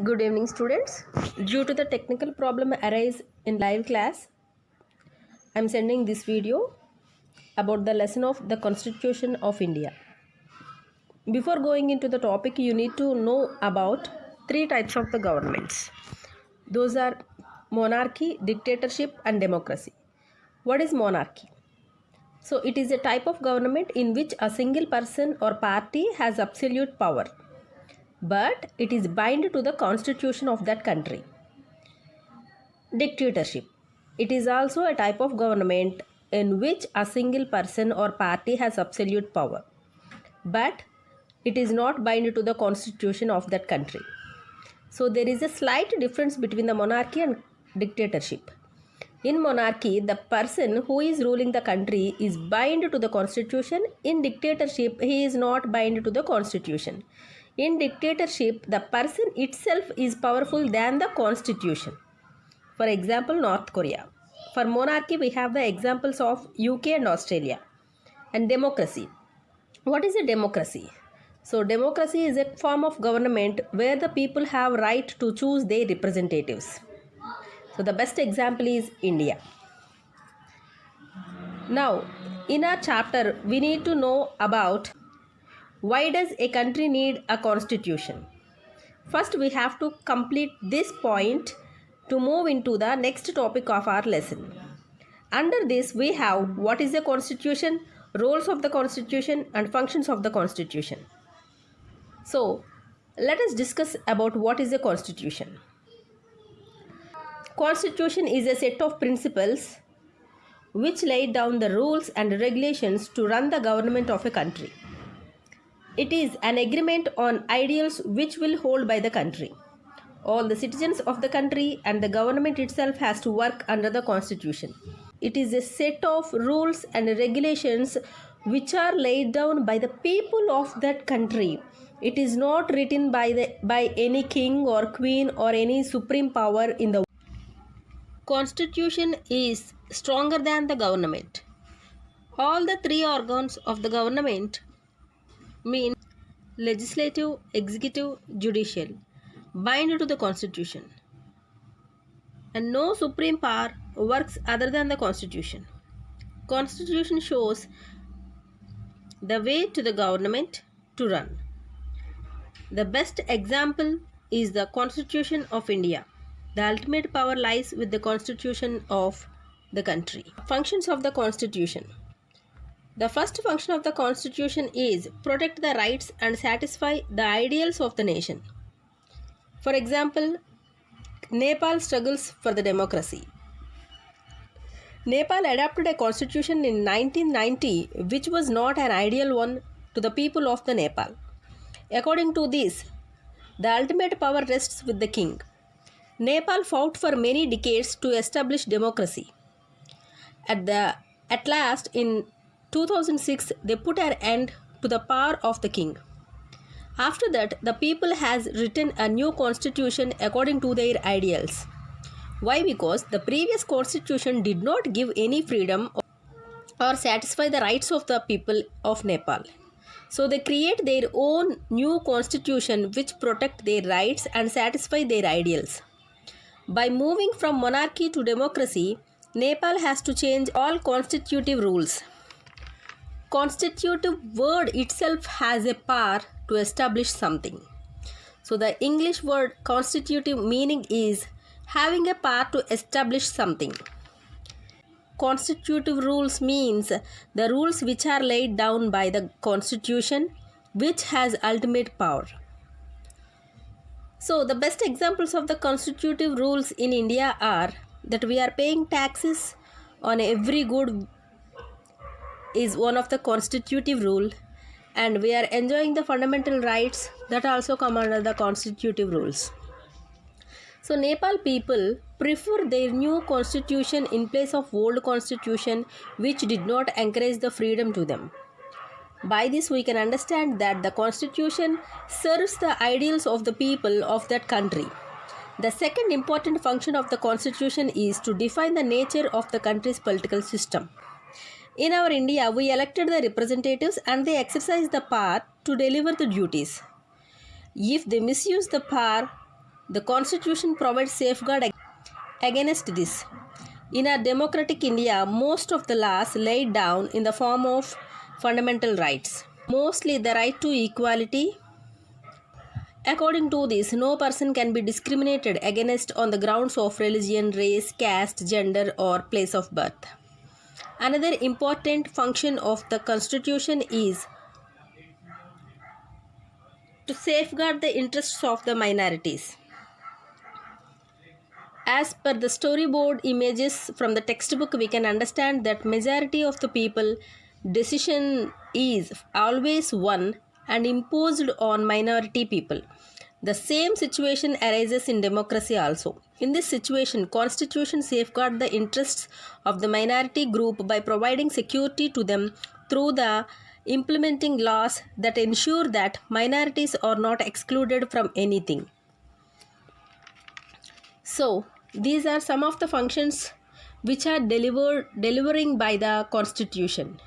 Good evening, students. Due to the technical problem arise in live class, I am sending this video about the lesson of the Constitution of India. Before going into the topic, you need to know about three types of the governments. Those are monarchy, dictatorship, and democracy. What is monarchy? So, it is a type of government in which a single person or party has absolute power, but it is bound to the constitution of that country. Dictatorship. It is also a type of government in which a single person or party has absolute power, but it is not bound to the constitution of that country. So there is a slight difference between the monarchy and dictatorship. In monarchy, the person who is ruling the country is bound to the constitution. In dictatorship, he is not bound to the constitution. In dictatorship, the person itself is powerful than the constitution. For example, North Korea. For monarchy, we have the examples of UK and Australia. And democracy. What is a democracy? So, democracy is a form of government where the people have right to choose their representatives. So, the best example is India. Now, in our chapter, we need to know about why does a country need a constitution. First, we have to complete this point to move into the next topic of our lesson. Under this, we have what is the constitution, roles of the constitution, and functions of the constitution. So, let us discuss about what is a constitution. Constitution is a set of principles which lay down the rules and regulations to run the government of a country. It is an agreement on ideals which will hold by the country. All the citizens of the country and the government itself has to work under the constitution. It is a set of rules and regulations which are laid down by the people of that country. It is not written by any king or queen or any supreme power in the world. Constitution is stronger than the government. All the three organs of the government mean legislative, executive, judicial bind to the constitution, and no supreme power works other than the constitution. Constitution shows the way to the government to run. The best example is the Constitution of India. The ultimate power lies with the constitution of the country. Functions of the constitution. The first function of the constitution is protect the rights and satisfy the ideals of the nation. For example, Nepal struggles for the democracy. Nepal adopted a constitution in 1990 which was not an ideal one to the people of the Nepal. According to this, the ultimate power rests with the king. Nepal fought for many decades to establish democracy. At last, in 2006, they put an end to the power of the king. After that, the people has written a new constitution according to their ideals. Why? Because the previous constitution did not give any freedom or satisfy the rights of the people of Nepal. So they create their own new constitution which protect their rights and satisfy their ideals. By moving from monarchy to democracy, Nepal has to change all constitutive rules. Constitutive word itself has a power to establish something. So the English word constitutive meaning is having a power to establish something. Constitutive rules means the rules which are laid down by the constitution which has ultimate power. So the best examples of the constitutive rules in India are that we are paying taxes on every good is one of the constitutive rule, and we are enjoying the fundamental rights that also come under the constitutive rules. So Nepal people prefer their new constitution in place of old constitution which did not encourage the freedom to them. By this we can understand that the constitution serves the ideals of the people of that country. The second important function of the constitution is to define the nature of the country's political system. In our India, we elected the representatives and they exercise the power to deliver the duties. If they misuse the power, The Constitution provides safeguard against this. In a democratic India, most of the laws laid down in the form of fundamental rights, mostly the right to equality. According to this, no person can be discriminated against on the grounds of religion, race, caste, gender, or place of birth. Another important function of the Constitution is to safeguard the interests of the minorities. As per the storyboard images from the textbook, we can understand that majority of the people decision is always won and imposed on minority people. The same situation arises in democracy also. In this situation, Constitution safeguard the interests of the minority group by providing security to them through the implementing laws that ensure that minorities are not excluded from anything. So, these are some of the functions which are delivering by the Constitution.